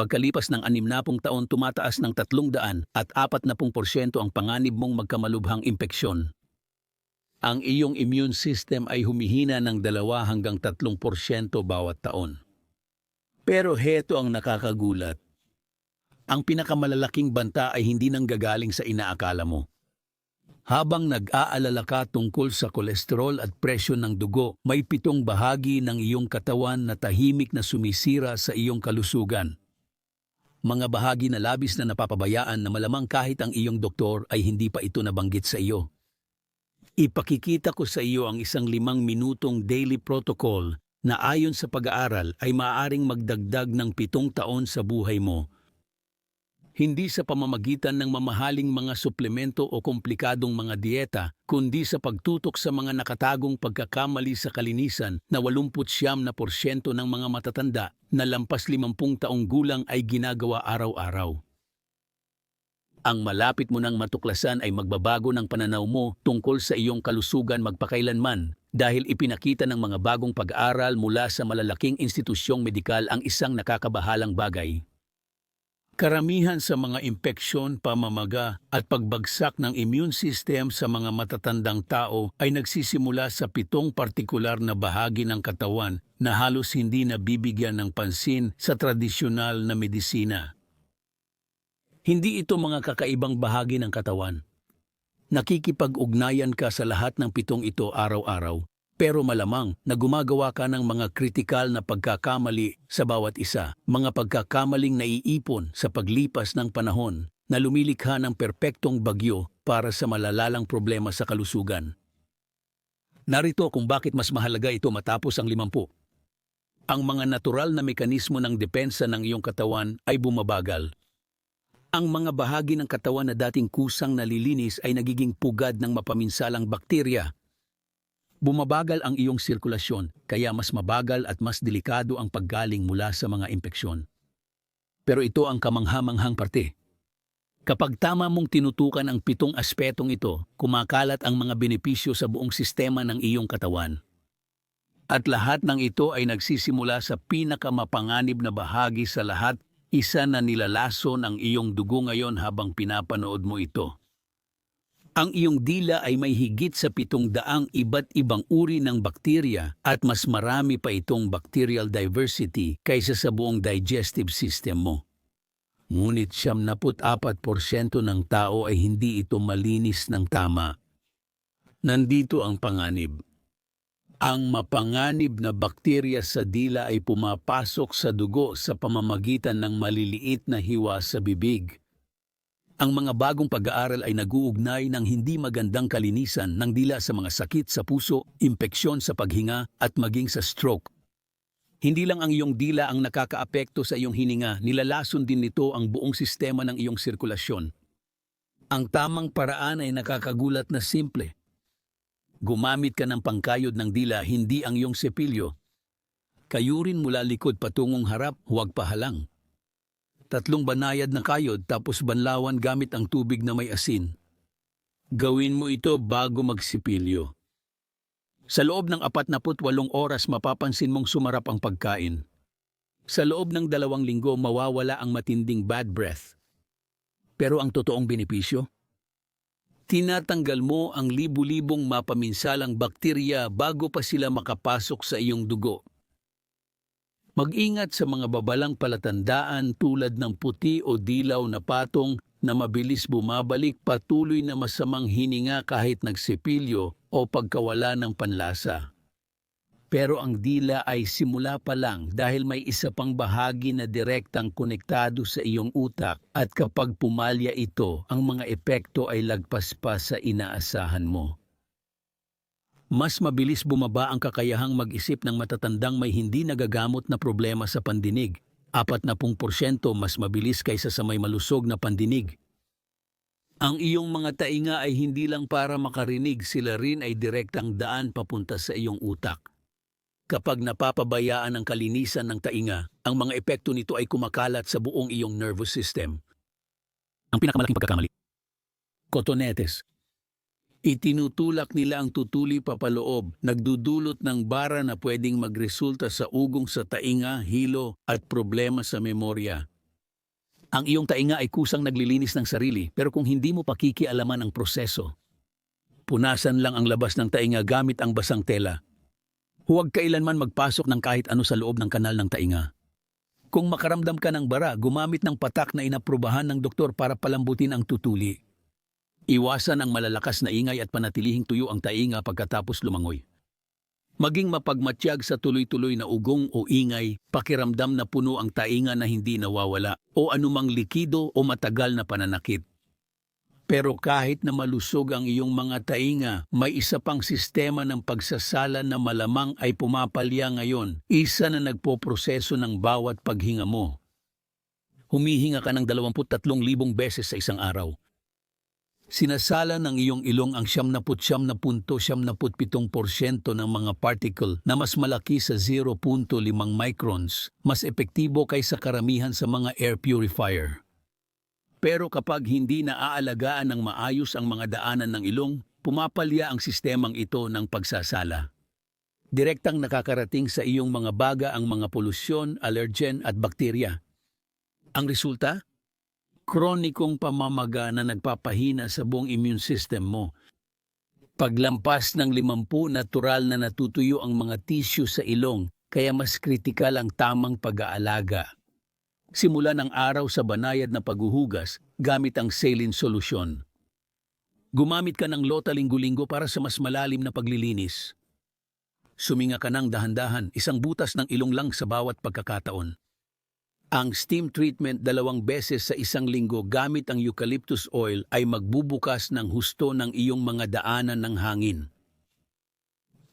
Pagkalipas ng 60 taon tumataas ng 340% ang panganib mong magkamalubhang impeksyon. Ang iyong immune system ay humihina ng 2 hanggang 3% bawat taon. Pero heto ang nakakagulat. Ang pinakamalalaking banta ay hindi nanggagaling sa inaakala mo. Habang nag-aalala ka tungkol sa kolesterol at presyon ng dugo, may 7 bahagi ng iyong katawan na tahimik na sumisira sa iyong kalusugan. Mga bahagi na labis na napapabayaan na malamang kahit ang iyong doktor ay hindi pa ito nabanggit sa iyo. Ipakikita ko sa iyo ang isang 5 minutong daily protocol na ayon sa pag-aaral ay maaaring magdagdag ng 7 taon sa buhay mo. Hindi sa pamamagitan ng mamahaling mga suplemento o komplikadong mga dieta, kundi sa pagtutok sa mga nakatagong pagkakamali sa kalinisan na 89% ng mga matatanda na lampas 50 taong gulang ay ginagawa araw-araw. Ang malapit mo nang matuklasan ay magbabago ng pananaw mo tungkol sa iyong kalusugan magpakailanman dahil ipinakita ng mga bagong pag-aaral mula sa malalaking institusyong medikal ang isang nakakabahalang bagay. Karamihan sa mga impeksyon, pamamaga at pagbagsak ng immune system sa mga matatandang tao ay nagsisimula sa 7 partikular na bahagi ng katawan na halos hindi nabibigyan ng pansin sa tradisyonal na medisina. Hindi ito mga kakaibang bahagi ng katawan. Nakikipag-ugnayan ka sa lahat ng 7 ito araw-araw, pero malamang na gumagawa ka ng mga kritikal na pagkakamali sa bawat isa, mga pagkakamaling naiipon sa paglipas ng panahon na lumilikha ng perpektong bagyo para sa malalalang problema sa kalusugan. Narito kung bakit mas mahalaga ito matapos ang 50. Ang mga natural na mekanismo ng depensa ng iyong katawan ay bumabagal. Ang mga bahagi ng katawan na dating kusang nalilinis ay nagiging pugad ng mapaminsalang bakterya. Bumabagal ang iyong sirkulasyon, kaya mas mabagal at mas delikado ang paggaling mula sa mga impeksyon. Pero ito ang kamangha-manghang parte. Kapag tama mong tinutukan ang 7 aspetong ito, kumakalat ang mga benepisyo sa buong sistema ng iyong katawan. At lahat ng ito ay nagsisimula sa pinakamapanganib na bahagi sa lahat, isa na nilalason ang iyong dugo ngayon habang pinapanood mo ito. Ang iyong dila ay may higit sa 700 iba't ibang uri ng bakterya at mas marami pa itong bacterial diversity kaysa sa buong digestive system mo. Ngunit 74% ng tao ay hindi ito malinis ng tama. Nandito ang panganib. Ang mapanganib na bakterya sa dila ay pumapasok sa dugo sa pamamagitan ng maliliit na hiwa sa bibig. Ang mga bagong pag-aaral ay nag-uugnay ng hindi magandang kalinisan ng dila sa mga sakit sa puso, impeksyon sa paghinga at maging sa stroke. Hindi lang ang iyong dila ang nakakaapekto sa iyong hininga, nilalason din nito ang buong sistema ng iyong sirkulasyon. Ang tamang paraan ay nakakagulat na simple. Gumamit ka ng pangkayod ng dila, hindi ang iyong sepilyo. Kayurin mula likod patungong harap, huwag pahalang. 3 banayad na kayod tapos banlawan gamit ang tubig na may asin. Gawin mo ito bago magsipilyo. Sa loob ng 48 oras mapapansin mong sumarap ang pagkain. Sa loob ng 2 linggo mawawala ang matinding bad breath. Pero ang totoong benepisyo? Tinatanggal mo ang libu-libong mapaminsalang bakterya bago pa sila makapasok sa iyong dugo. Mag-ingat sa mga babalang palatandaan tulad ng puti o dilaw na patong na mabilis bumabalik, patuloy na masamang hininga kahit nagsipilyo o pagkawala ng panlasa. Pero ang dila ay simula pa lang dahil may isa pang bahagi na direktang konektado sa iyong utak at kapag pumalya ito, ang mga epekto ay lagpas pa sa inaasahan mo. Mas mabilis bumaba ang kakayahang mag-isip ng matatandang may hindi nagagamot na problema sa pandinig. 40% mas mabilis kaysa sa may malusog na pandinig. Ang iyong mga tainga ay hindi lang para makarinig, sila rin ay direktang daan papunta sa iyong utak. Kapag napapabayaan ang kalinisan ng tainga, ang mga epekto nito ay kumakalat sa buong iyong nervous system. Ang pinakamalaking pagkakamali. Cotonetes. Itinutulak nila ang tutuli papaloob, nagdudulot ng bara na pwedeng magresulta sa ugong sa tainga, hilo at problema sa memorya. Ang iyong tainga ay kusang naglilinis ng sarili pero kung hindi mo pakikialaman ang proseso, punasan lang ang labas ng tainga gamit ang basang tela. Huwag kailanman magpasok ng kahit ano sa loob ng kanal ng tainga. Kung makaramdam ka ng bara, gumamit ng patak na inaprubahan ng doktor para palambutin ang tutuli. Iwasan ang malalakas na ingay at panatilihing tuyo ang tainga pagkatapos lumangoy. Maging mapagmatyag sa tuloy-tuloy na ugong o ingay, pakiramdam na puno ang tainga na hindi nawawala o anumang likido o matagal na pananakit. Pero kahit na malusog ang iyong mga tainga, may isa pang sistema ng pagsasala na malamang ay pumapalya ngayon, isa na nagpoproseso ng bawat paghinga mo. Humihinga ka ng 23,000 beses sa isang araw. Sinasala ng iyong ilong ang 79.77% ng mga particle na mas malaki sa 0.5 microns, mas epektibo kaysa karamihan sa mga air purifier. Pero kapag hindi naaalagaan ng maayos ang mga daanan ng ilong, pumapalya ang sistemang ito ng pagsasala. Direktang nakakarating sa iyong mga baga ang mga polusyon, allergen at bakterya. Ang resulta? Kronikong pamamaga na nagpapahina sa buong immune system mo. Paglampas ng 50, natural na natutuyo ang mga tissue sa ilong, kaya mas kritikal ang tamang pag-aalaga. Simula ng araw sa banayad na paghuhugas gamit ang saline solution. Gumamit ka ng Lota linggo-linggo para sa mas malalim na paglilinis. Suminga ka ng dahan-dahan, isang butas ng ilong lang sa bawat pagkakataon. Ang steam treatment 2 beses sa isang linggo gamit ang eucalyptus oil ay magbubukas ng husto ng iyong mga daanan ng hangin.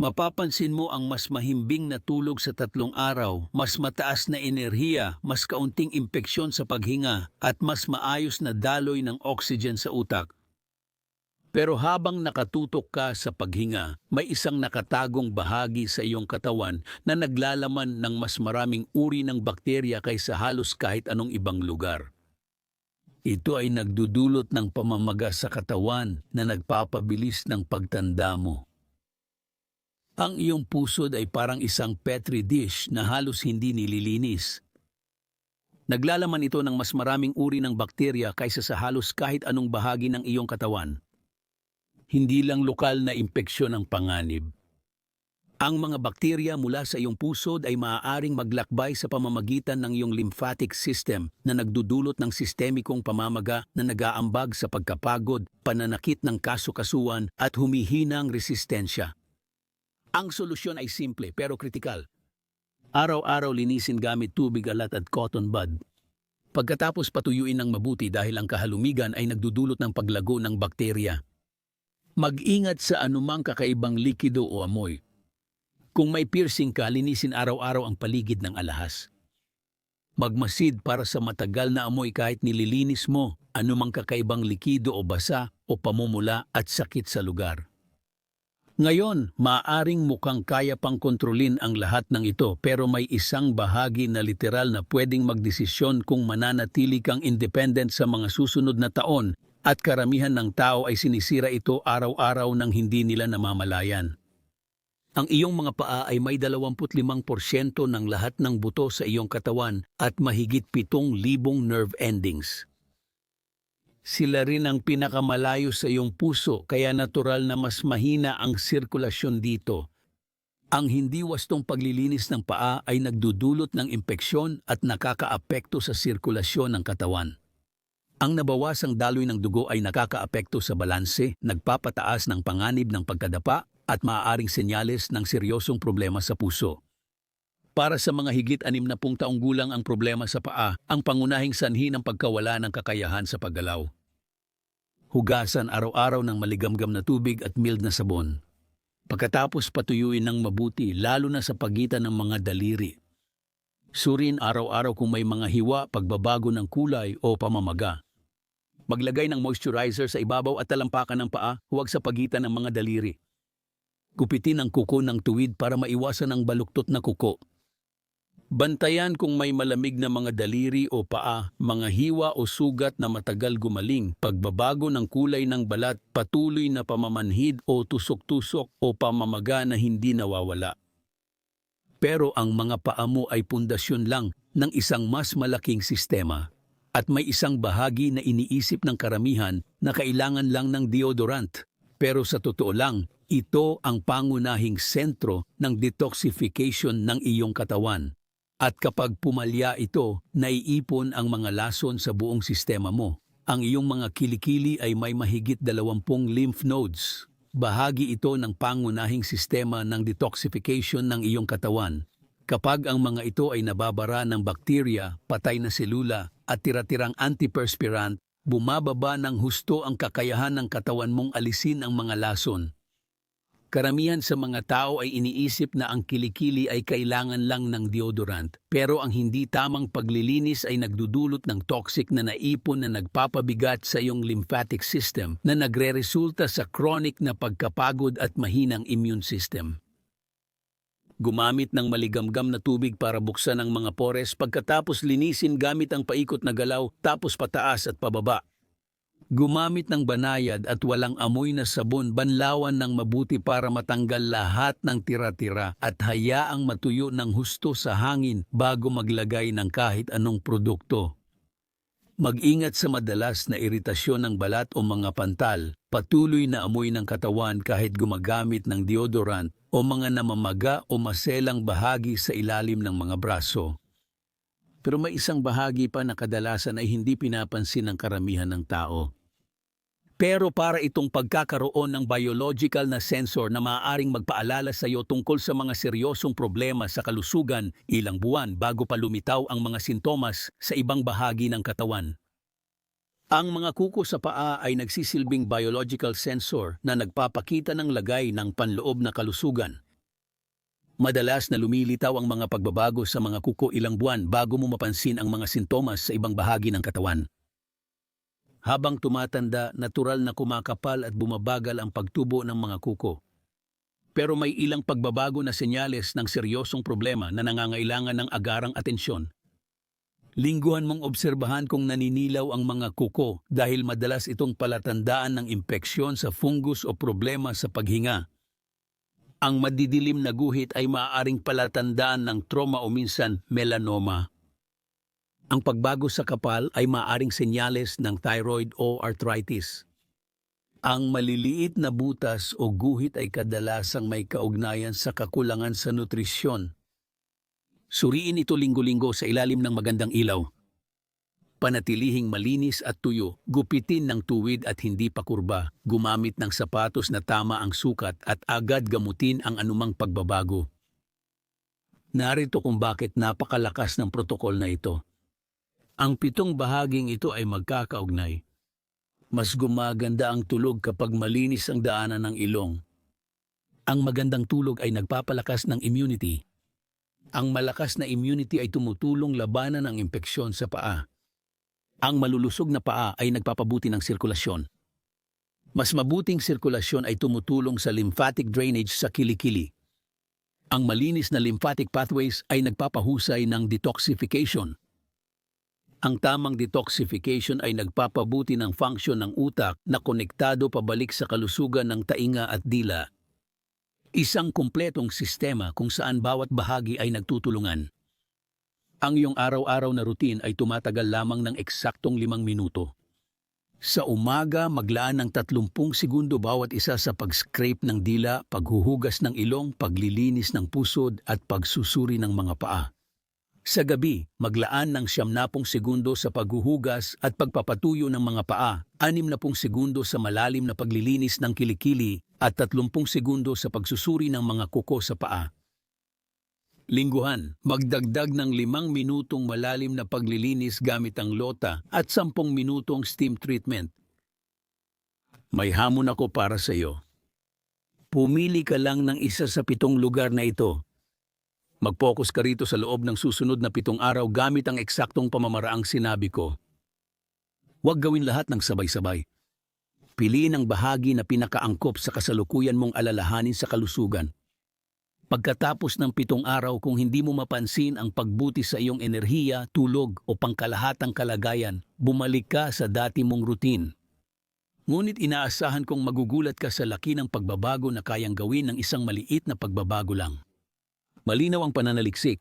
Mapapansin mo ang mas mahimbing na tulog sa 3 araw, mas mataas na enerhiya, mas kaunting impeksyon sa paghinga, at mas maayos na daloy ng oxygen sa utak. Pero habang nakatutok ka sa paghinga, may isang nakatagong bahagi sa iyong katawan na naglalaman ng mas maraming uri ng bakterya kaysa halos kahit anong ibang lugar. Ito ay nagdudulot ng pamamaga sa katawan na nagpapabilis ng pagtanda mo. Ang iyong pusod ay parang isang petri dish na halos hindi nililinis. Naglalaman ito ng mas maraming uri ng bakterya kaysa sa halos kahit anong bahagi ng iyong katawan. Hindi lang lokal na impeksyon ang panganib. Ang mga bakterya mula sa iyong pusod ay maaaring maglakbay sa pamamagitan ng iyong lymphatic system na nagdudulot ng sistemikong pamamaga na nag-aambag sa pagkapagod, pananakit ng kasukasuan at humihinang resistensya. Ang solusyon ay simple pero kritikal. Araw-araw linisin gamit tubig, alat at cotton bud. Pagkatapos patuyuin ng mabuti dahil ang kahalumigan ay nagdudulot ng paglago ng bakterya. Mag-ingat sa anumang kakaibang likido o amoy. Kung may piercing ka, linisin araw-araw ang paligid ng alahas. Magmasid para sa matagal na amoy kahit nililinis mo anumang kakaibang likido o basa o pamumula at sakit sa lugar. Ngayon, maaaring mukhang kaya pang kontrolin ang lahat ng ito pero may isang bahagi na literal na pwedeng magdesisyon kung mananatili kang independent sa mga susunod na taon. At karamihan ng tao ay sinisira ito araw-araw nang hindi nila namamalayan. Ang iyong mga paa ay may 25% ng lahat ng buto sa iyong katawan at mahigit 7,000 nerve endings. Sila rin ang pinakamalayo sa iyong puso kaya natural na mas mahina ang sirkulasyon dito. Ang hindi wastong paglilinis ng paa ay nagdudulot ng impeksyon at nakakaapekto sa sirkulasyon ng katawan. Ang nabawasang daloy ng dugo ay nakakaapekto sa balanse, nagpapataas ng panganib ng pagkadapa at maaaring senyales ng seryosong problema sa puso. Para sa mga higit 60 taong gulang ang problema sa paa, ang pangunahing sanhi ng pagkawala ng kakayahan sa paggalaw. Hugasan araw-araw ng maligamgam na tubig at mild na sabon. Pagkatapos patuyuin ng mabuti, lalo na sa pagitan ng mga daliri. Surin araw-araw kung may mga hiwa, pagbabago ng kulay o pamamaga. Maglagay ng moisturizer sa ibabaw at talampakan ng paa, huwag sa pagitan ng mga daliri. Gupitin ang kuko ng tuwid para maiwasan ang baluktot na kuko. Bantayan kung may malamig na mga daliri o paa, mga hiwa o sugat na matagal gumaling, pagbabago ng kulay ng balat, patuloy na pamamanhid o tusok-tusok o pamamaga na hindi nawawala. Pero ang mga paa mo ay pundasyon lang ng isang mas malaking sistema. At may isang bahagi na iniisip ng karamihan na kailangan lang ng deodorant. Pero sa totoo lang, ito ang pangunahing sentro ng detoxification ng iyong katawan. At kapag pumalya ito, naiipon ang mga lason sa buong sistema mo. Ang iyong mga kilikili ay may mahigit 20 lymph nodes. Bahagi ito ng pangunahing sistema ng detoxification ng iyong katawan. Kapag ang mga ito ay nababara ng bakterya, patay na selula at tira-tirang antiperspirant, bumababa ng husto ang kakayahan ng katawan mong alisin ang mga lason. Karamihan sa mga tao ay iniisip na ang kilikili ay kailangan lang ng deodorant, pero ang hindi tamang paglilinis ay nagdudulot ng toxic na naipon na nagpapabigat sa iyong lymphatic system na nagreresulta sa chronic na pagkapagod at mahinang immune system. Gumamit ng maligamgam na tubig para buksan ang mga pores pagkatapos linisin gamit ang paikot na galaw tapos pataas at pababa. Gumamit ng banayad at walang amoy na sabon banlawan ng mabuti para matanggal lahat ng tira-tira at hayaang matuyo ng husto sa hangin bago maglagay ng kahit anong produkto. Mag-ingat sa madalas na iritasyon ng balat o mga pantal, patuloy na amoy ng katawan kahit gumagamit ng deodorant o mga namamaga o maselang bahagi sa ilalim ng mga braso. Pero may isang bahagi pa na kadalasan ay hindi pinapansin ng karamihan ng tao. Pero para itong pagkakaroon ng biological na sensor na maaaring magpaalala sa iyo tungkol sa mga seryosong problema sa kalusugan ilang buwan bago pa lumitaw ang mga sintomas sa ibang bahagi ng katawan. Ang mga kuko sa paa ay nagsisilbing biological sensor na nagpapakita ng lagay ng panloob na kalusugan. Madalas na lumilitaw ang mga pagbabago sa mga kuko ilang buwan bago mo mapansin ang mga sintomas sa ibang bahagi ng katawan. Habang tumatanda, natural na kumakapal at bumabagal ang pagtubo ng mga kuko. Pero may ilang pagbabago na senyales ng seryosong problema na nangangailangan ng agarang atensyon. Lingguhan mong obserbahan kung naninilaw ang mga kuko dahil madalas itong palatandaan ng impeksyon sa fungus o problema sa paghinga. Ang madidilim na guhit ay maaaring palatandaan ng trauma o minsan melanoma. Ang pagbago sa kapal ay maaaring senyales ng thyroid o arthritis. Ang maliliit na butas o guhit ay kadalasang may kaugnayan sa kakulangan sa nutrisyon. Suriin ito linggo-linggo sa ilalim ng magandang ilaw. Panatilihing malinis at tuyo, gupitin ng tuwid at hindi pakurba, gumamit ng sapatos na tama ang sukat at agad gamutin ang anumang pagbabago. Narito kung bakit napakalakas ng protokol na ito. Ang 7 bahaging ito ay magkakaugnay. Mas gumaganda ang tulog kapag malinis ang daanan ng ilong. Ang magandang tulog ay nagpapalakas ng immunity. Ang malakas na immunity ay tumutulong labanan ang impeksyon sa paa. Ang malulusog na paa ay nagpapabuti ng sirkulasyon. Mas mabuting sirkulasyon ay tumutulong sa lymphatic drainage sa kilikili. Ang malinis na lymphatic pathways ay nagpapahusay ng detoxification. Ang tamang detoxification ay nagpapabuti ng function ng utak na konektado pabalik sa kalusugan ng tainga at dila. Isang kumpletong sistema kung saan bawat bahagi ay nagtutulungan. Ang iyong araw-araw na routine ay tumatagal lamang ng eksaktong 5 minuto. Sa umaga, maglaan ng 30 segundo bawat isa sa pag-scrape ng dila, paghuhugas ng ilong, paglilinis ng pusod at pagsusuri ng mga paa. Sa gabi, maglaan ng 70 segundo sa paghuhugas at pagpapatuyo ng mga paa, 60 segundo sa malalim na paglilinis ng kilikili at 30 segundo sa pagsusuri ng mga kuko sa paa. Lingguhan, magdagdag ng 5 minutong malalim na paglilinis gamit ang lota at 10 minutong steam treatment. May hamon ako para sa iyo. Pumili ka lang ng isa sa 7 lugar na ito. Mag-focus ka rito sa loob ng susunod na 7 araw gamit ang eksaktong pamamaraang sinabi ko. Huwag gawin lahat ng sabay-sabay. Piliin ang bahagi na pinakaangkop sa kasalukuyan mong alalahanin sa kalusugan. Pagkatapos ng 7 araw kung hindi mo mapansin ang pagbuti sa iyong enerhiya, tulog o pangkalahatang kalagayan, bumalik ka sa dati mong routine. Ngunit inaasahan kong magugulat ka sa laki ng pagbabago na kayang gawin ng isang maliit na pagbabago lang. Malinaw ang pananaliksik.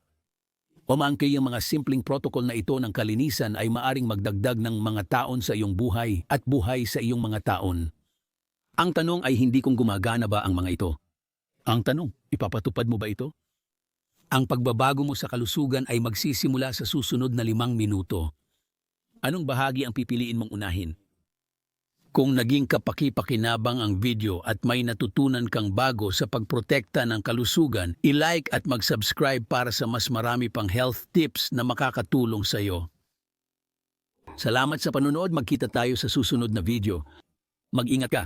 Umangkin yung mga simpleng protocol na ito ng kalinisan ay maaring magdagdag ng mga taon sa iyong buhay at buhay sa iyong mga taon. Ang tanong ay hindi kung gumagana ba ang mga ito. Ang tanong, ipapatupad mo ba ito? Ang pagbabago mo sa kalusugan ay magsisimula sa susunod na 5 minuto. Anong bahagi ang pipiliin mong unahin? Kung naging kapaki-pakinabang ang video at may natutunan kang bago sa pagprotekta ng kalusugan, i-like at mag-subscribe para sa mas marami pang health tips na makakatulong sa iyo. Salamat sa panonood, magkita tayo sa susunod na video. Mag-ingat ka.